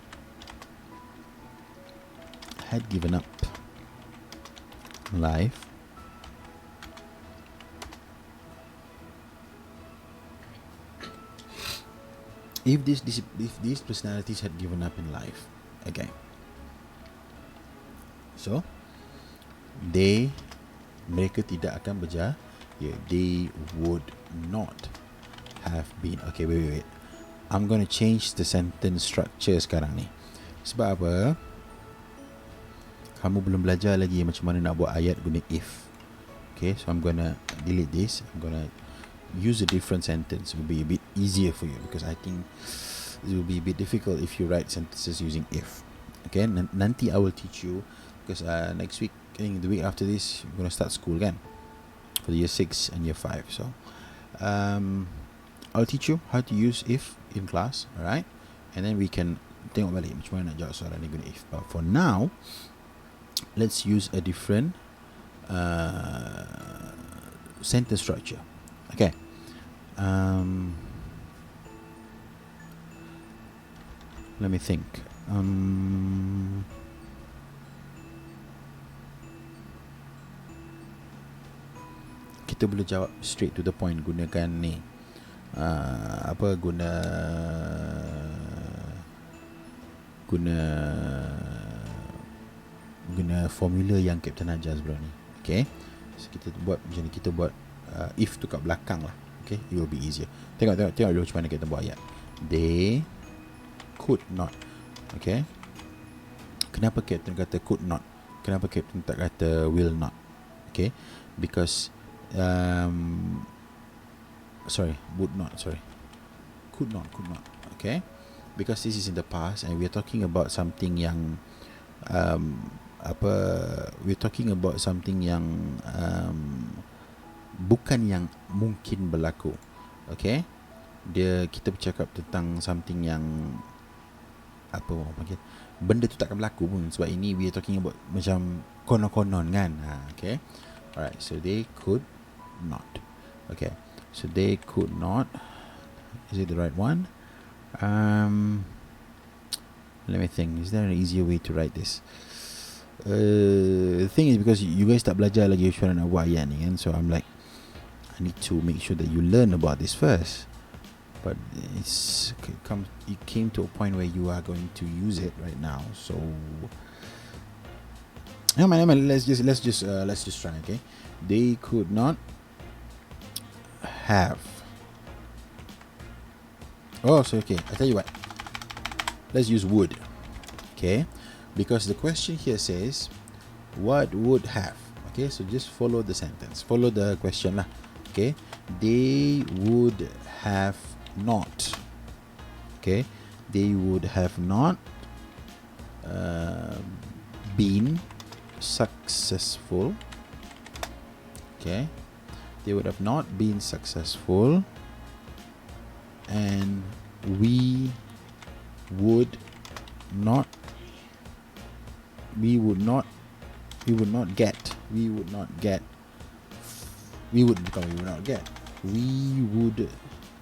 had given up life, if these personalities had given up in life, okay, so mereka tidak akan berjaya. They would not have been. Okay, wait. I'm going to change the sentence structure sekarang ni. Sebab apa? Kamu belum belajar lagi macam mana nak buat ayat guna if. Okay, so I'm going to delete this. I'm going to use a different sentence. It will be a bit easier for you, because I think it will be a bit difficult if you write sentences using if. Okay, nanti I will teach you, because next week, I think the week after this, you're going to start school kan, for the year 6 and year 5. So I'll teach you how to use if in class. Alright, and then we can tengok balik macam mana nak jawab soalan ni guna if. But for now, let's use a different sentence structure. Okay. Let me think. Kita boleh jawab straight to the point gunakan ni. Guna formula yang Captain ajar sebelum ni. Okay. So kita buat macam ni, kita buat if tu kat belakang lah. Okay, it will be easier. Tengok dulu macam mana kita buat ayat. They could not. Okay. Kenapa Captain kata could not? Kenapa Captain tak kata will not? Okay, because would not. Could not. Okay, because this is in the past and we are talking about something yang we're talking about something yang bukan yang mungkin berlaku. Okay, kita bercakap tentang something yang benda tu takkan berlaku pun, sebab ini we are talking about macam konon-konon kan. Okay, alright, so they could not. Okay, so they could not, is it the right one? Let me think. Is there an easier way to write this? The thing is, because you guys tak belajar lagi macam mana nak buat ayat ni kan, so I'm like, I need to make sure that you learn about this first. But it came to a point where you are going to use it right now. So, never mind. Let's just try. Okay, they could not have. Oh, so okay. I tell you what. Let's use would. Okay, because the question here says, what would have. Okay, so just follow the sentence. Follow the question lah. Okay, they would have not. Okay, they would have not been successful. Okay, they would have not been successful, and we would not get we would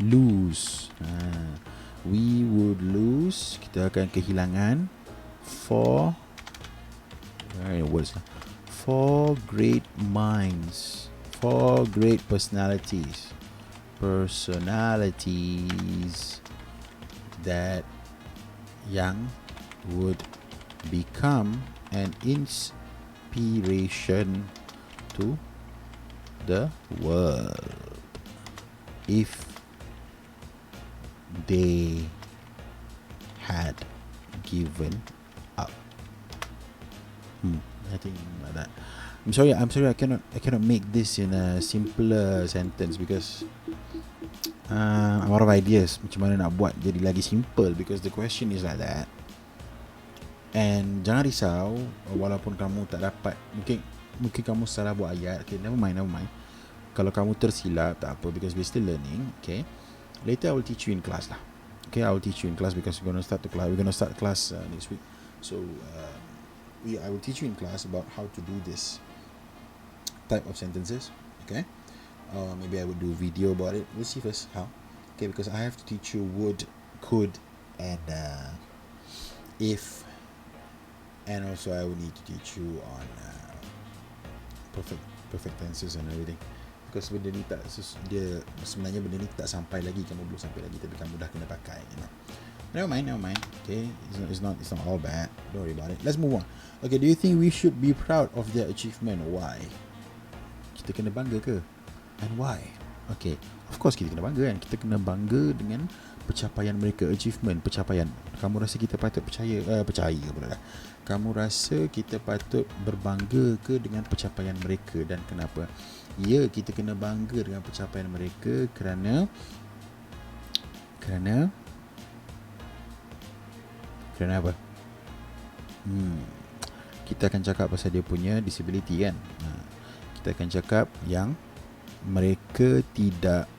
lose. We would lose, kita akan kehilangan four great minds, four great personalities that yang would become an inspiration to the world if they had given up. I think like that. I'm sorry. I cannot make this in a simpler sentence because I'm out of ideas macam mana nak buat jadi lagi simple, because the question is like that. And jangan risau walaupun kamu tak dapat, mungkin kamu salah buat ayat. Okay, never mind. Kalau kamu tersilap tak apa, because we're still learning. Okay, later I will teach you in class lah. Okay, I will teach you in class because we're gonna start class next week. So I will teach you in class about how to do this type of sentences. Okay, maybe I would do a video about it. We'll see first how. Okay, because I have to teach you would, could, and if, and also I will need to teach you on perfect tenses and everything. Because benda ni sebenarnya benda ni tak sampai lagi, kamu belum sampai lagi, tapi kamu dah kena pakai, you know. Never mind. Okay, it's not all bad. Don't worry about it. Let's move on. Okay, do you think we should be proud of their achievement? Why? Kita kena bangga ke? And why? Okay, of course kita kena bangga kan. Kita kena bangga dengan pencapaian mereka, achievement, pencapaian. Kamu rasa kita patut percaya pula dah. Kamu rasa kita patut berbangga ke dengan pencapaian mereka, dan kenapa? Ya, kita kena bangga dengan pencapaian mereka kerana apa? Kita akan cakap pasal dia punya disability kan. Kita akan cakap yang mereka tidak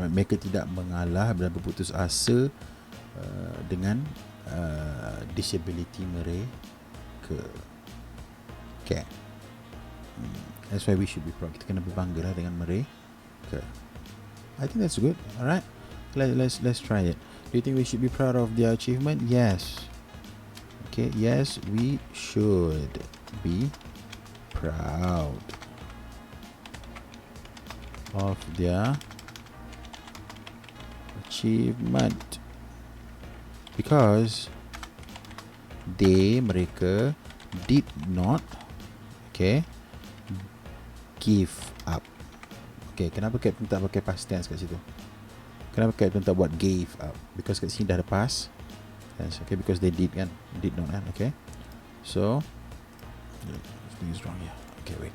mereka tidak mengalah dan berputus asa dengan disability mereka. Okay, that's why we should be proud. Kita kena berbangga lah dengan mereka. I think that's good. Alright, let's try it. Do you think we should be proud of their achievement? Yes. Okay, yes, we should be proud of their achievement because mereka did not give up. Okay, kenapa Captain tak pakai past tense kat situ? Kenapa Captain tak buat gave up? Because kat sini dah ada past tense. Okay, because they did not kan. Okay, so everything is wrong here. Okay, wait.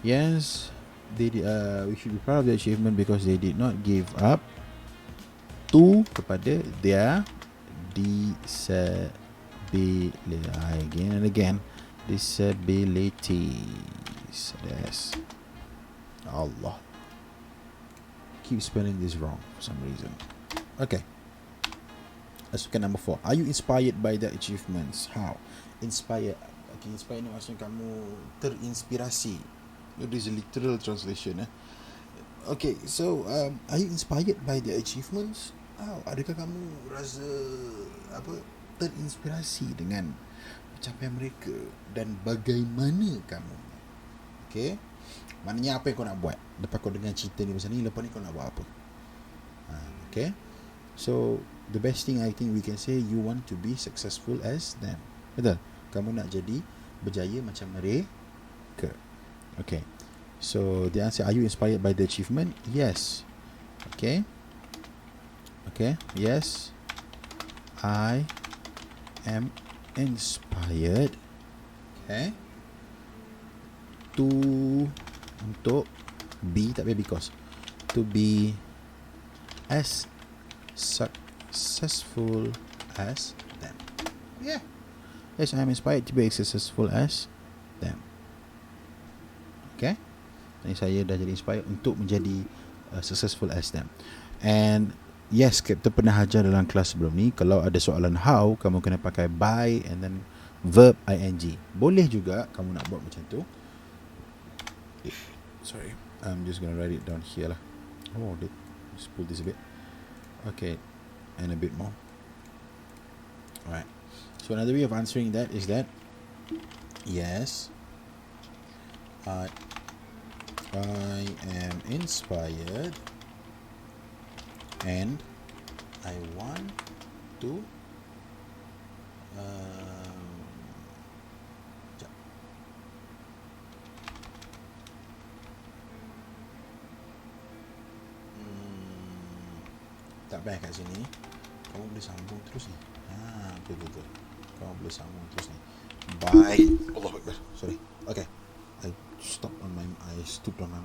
Yes, we should be proud of their achievement because they did not give up kepada their disabilities. Again and again, disabilities. Yes. Allah, keep spelling this wrong for some reason. Okay, let's look at number 4. Are you inspired by their achievements? How? Inspired. Okay, inspired ni maksudnya kamu terinspirasi. It is a literal translation. Okay, so are you inspired by their achievements? Adakah kamu rasa terinspirasi dengan pencapaian mereka dan bagaimana kamu? Okay, maknanya apa yang kau nak buat lepas kau dengar cerita ni pasal ni, lepas ni kau nak buat apa? Okay, so the best thing I think we can say, you want to be successful as them. Betul? Kamu nak jadi berjaya macam mereka. Okay, so the answer, are you inspired by the achievement? Yes. Okay, yes, I am inspired, okay, to, untuk be, tak payah because, to be as successful as them. Yeah. Yes, I am inspired to be as successful as them. Okay, jadi saya dah jadi inspired untuk menjadi successful as them. And yes, kita pernah ajar dalam kelas sebelum ni, kalau ada soalan how, kamu kena pakai by and then verb ing. Boleh juga kamu nak buat macam tu. Sorry, I'm just gonna write it down here lah. Let's pull this a bit. Okay, and a bit more. Alright, so another way of answering that is that, yes, I am inspired and I want to tak payah kat sini, kamu boleh sambung terus ni. Betul. Kamu boleh sambung terus ni. Bye. Allah Akbar. Sorry. Okay, I stopped on my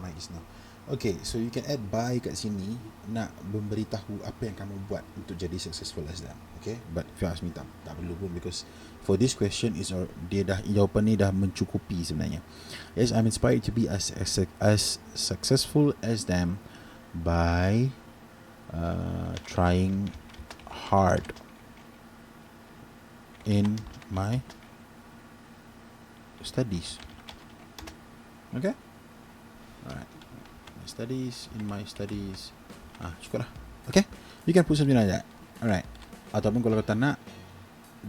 mic just now. Okay, so you can add by kat sini, nak memberitahu apa yang kamu buat untuk jadi successful as them. Okay, but if you ask me, tak perlu pun, because for this question is jawapan ni dah mencukupi sebenarnya. Yes, I'm inspired to be as successful as them by trying hard in my studies. Okay, alright, in my studies. Cukup lah. Okay, you can put something like that. Alright, ataupun kalau kau tak nak,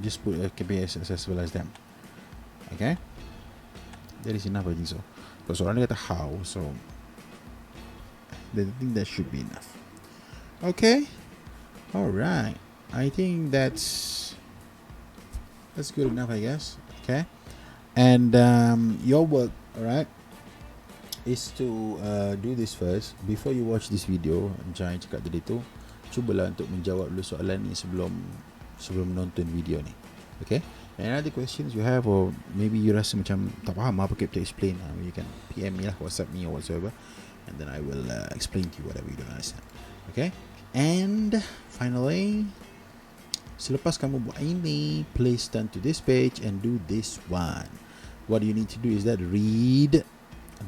just put can be as successful as them. Okay, that is enough, I think so. Kalau soalan dia kata how, so I think that should be enough. Okay, alright, I think that's good enough, I guess. Okay, and your work, alright, is to do this first before you watch this video. Jangan cakap tadi tu, cubalah untuk menjawab dulu soalan ni sebelum nonton video ni. Okay, and other questions you have, or maybe you rasa macam tak faham apa kita explain, you can PM me lah, WhatsApp me or whatsoever, and then I will explain to you whatever you don't understand. Okay, and finally, selepas kamu buat ini, please turn to this page and do this one. What you need to do is that read.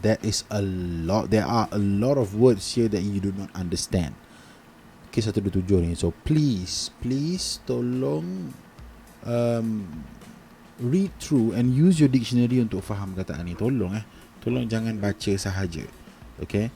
There are a lot of words here that you do not understand. Okay, 127 ni. So please tolong read through and use your dictionary untuk faham kataan ni. Tolong jangan baca sahaja. Okay,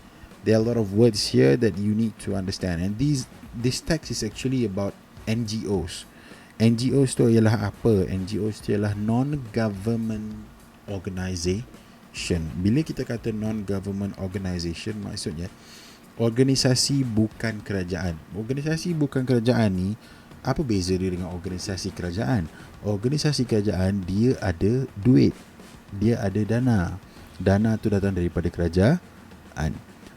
there are a lot of words here that you need to understand, and this text is actually about NGOs. NGOs tu ialah apa? NGOs tu ialah non-government organisation. Bila kita kata non-government organisation, maksudnya organisasi bukan kerajaan. Organisasi bukan kerajaan ni, apa beza dia dengan organisasi kerajaan? Organisasi kerajaan, dia ada duit, dia ada dana. Dana tu datang daripada kerajaan.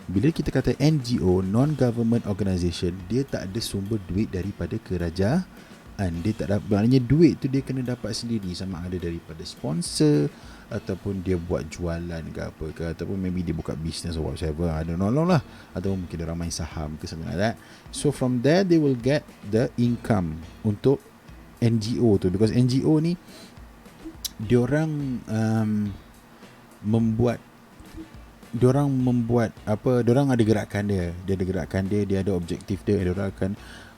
Bila kita kata NGO, non-government organisation, dia tak ada sumber duit daripada kerajaan. Dia tak dapat, maknanya duit tu dia kena dapat sendiri, sama ada daripada sponsor, ataupun dia buat jualan ke apa ke, ataupun maybe dia buka business or whatever, I don't know lah, ataupun mungkin dia main saham ke, something like that. So from there they will get the income untuk NGO tu, because NGO ni diorang membuat apa, diorang ada gerakan dia ada objektif dia, diorang akan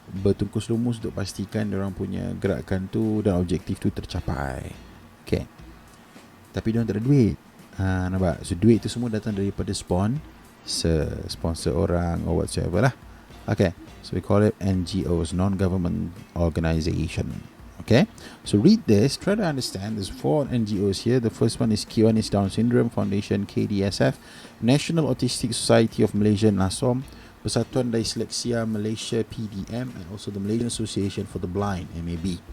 bertungkus lumus untuk pastikan diorang punya gerakan tu dan objektif tu tercapai. Okay, tapi diorang tak ada duit. Nampak? So duit tu semua datang daripada sponsor. sponsor orang or whatsoever lah. Okay, so we call it NGOs, non-government organization. Okay, so read this, try to understand. There's 4 NGOs here. The first one is Kiwanis Down Syndrome Foundation, KDSF, National Autistic Society of Malaysia, NASOM, Persatuan Dyslexia Malaysia, PDM, and also the Malaysian Association for the Blind, MAB.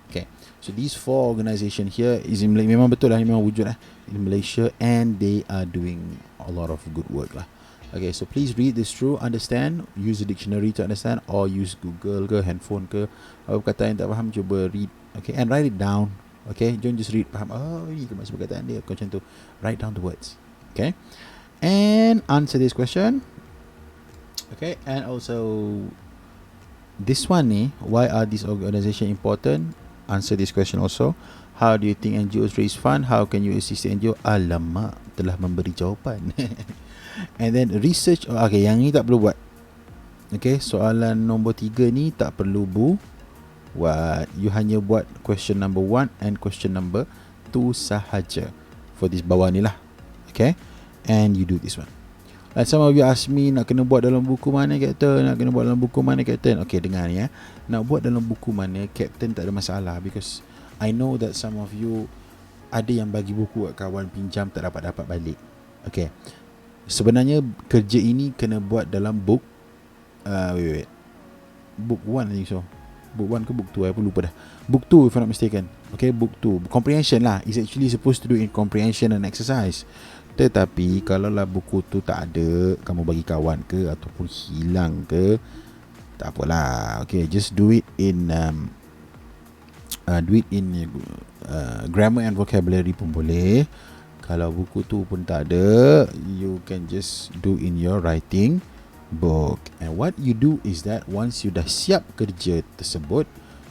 Okay, so these 4 organization here is in Malaysia. Memang betul lah, memang wujud lah in Malaysia, and they are doing a lot of good work lah. Okay, so please read this through, understand, use a dictionary to understand, or use Google ke, handphone ke, apa perkataan yang tak faham, cuba read, okay, and write it down. Okay, don't just read, faham, oh ini maksud perkataan dia, macam tu. Write down the words. Okay, and answer this question. Okay, and also this one ni, why are these organization important? Answer this question also. How do you think NGOs raise fund? How can you assist the NGO? Alamak, telah memberi jawapan. And then research. Okay, yang ni tak perlu buat. Okay, soalan nombor 3 ni tak perlu buat. You hanya buat question number 1 and question number 2 sahaja for this bawah ni lah. Okay, and you do this one. And some of you ask me, nak kena buat dalam buku mana, Captain? Nak kena buat dalam buku mana, Captain? Okay, dengar ni ya. Nak buat dalam buku mana, Captain, tak ada masalah, because I know that some of you ada yang bagi buku kat kawan, pinjam tak dapat balik. Okay, sebenarnya kerja ini kena buat dalam book book 1 I think so. Book 1 ke book 2, aku lupa dah. Book 2 if I'm not mistaken. Okay, book 2 comprehension lah. It's actually supposed to do in comprehension and exercise. Tetapi kalau lah buku tu tak ada, kamu bagi kawan ke ataupun hilang ke, tak apalah. Okay, just do it in grammar and vocabulary pun boleh. Kalau buku tu pun tak ada, you can just do in your writing book. And what you do is that once you dah siap kerja tersebut,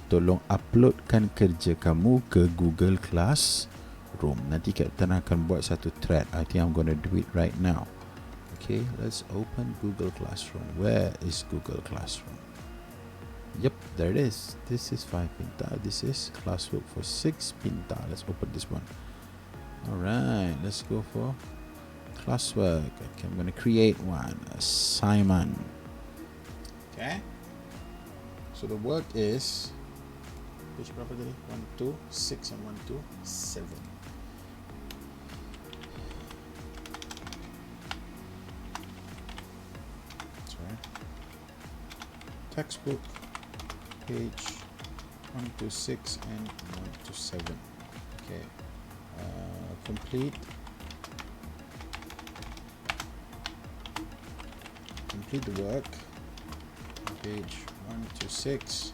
tolong uploadkan kerja kamu ke Google Classroom. Nanti Captain akan buat satu thread. I think I'm going to do it right now. Okay, let's open Google Classroom. Where is Google Classroom? Yep, there it is. This is 5 Pinta. This is Classwork for 6 Pinta. Let's open this one. Alright, let's go for Classwork. Okay, I'm going to create one assignment. Okay, so the work is page berapa tadi? 1, 2, 6 and 1, 2, 7. Sorry. Textbook page 1 to 6 and 1 to 7. Okay, complete the work, page 1 to 6,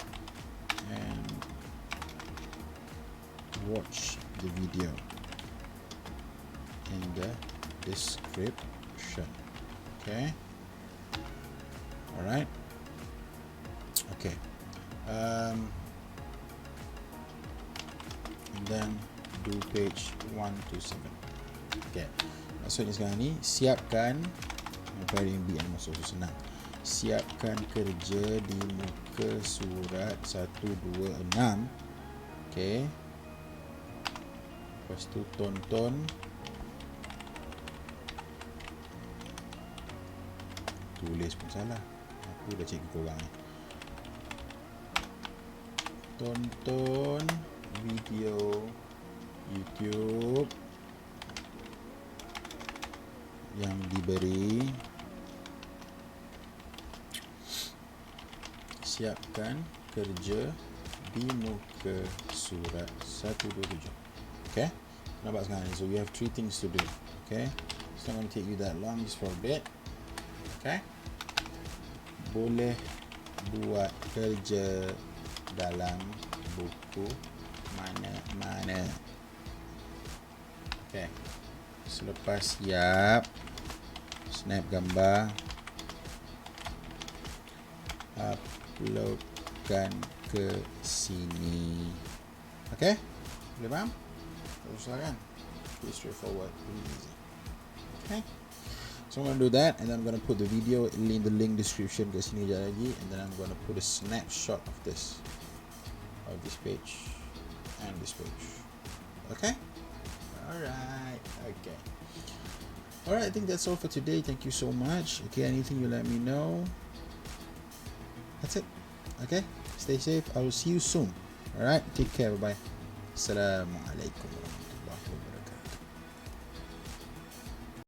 and watch the video in the description. Okay, all right. Okay, and then do page 1 to 7. Okay, maksudnya sekarang ni siapkan variant B yang masuk senang. Siapkan kerja di muka surat 1, 2, 6. Okay, lepas tu tonton tulis pun salah, aku dah cikgu korang ni. Tonton video YouTube yang diberi. Siapkan kerja di muka surat 127. Okay, nampak sekarang ni. So we have 3 things to do. Okay, it's not going to take you that long, just for a bit. Okay, boleh buat kerja dalam buku mana-mana. Okay, selepas siap, snap gambar, uploadkan ke sini. Okay, boleh faham? Susah kan? Pretty straightforward, pretty easy. Okay, so I'm going to do that, and then I'm going to put the video in the link description kat sini sekejap lagi, and then I'm going to put a snapshot of this page and this page. Okay, alright. Okay, Alright, I think that's all for today. Thank you so much. Okay, anything you let me know. That's it. Okay, stay safe. I will see you soon. Alright, take care. Bye bye. Assalamualaikum warahmatullahi wabarakatuh.